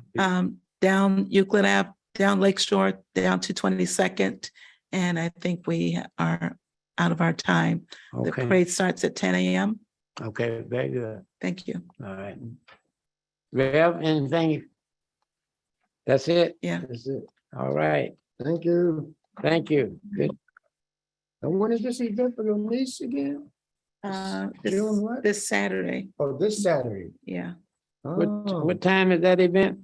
S1: Down Euclid Ave, down Lakeshore, down to 22nd. And I think we are out of our time. The
S3: Okay,
S1: parade starts at 10 a.m.
S3: okay, very good.
S1: Thank you.
S3: All right. Rev, anything? That's it?
S1: Yeah.
S3: That's it. All right,
S2: Thank you.
S3: thank you. Good.
S2: And when is this event for your niece again?
S1: This,
S2: June what?
S1: this Saturday.
S2: Oh, this Saturday.
S1: Yeah.
S3: What
S2: Oh,
S3: time is that event?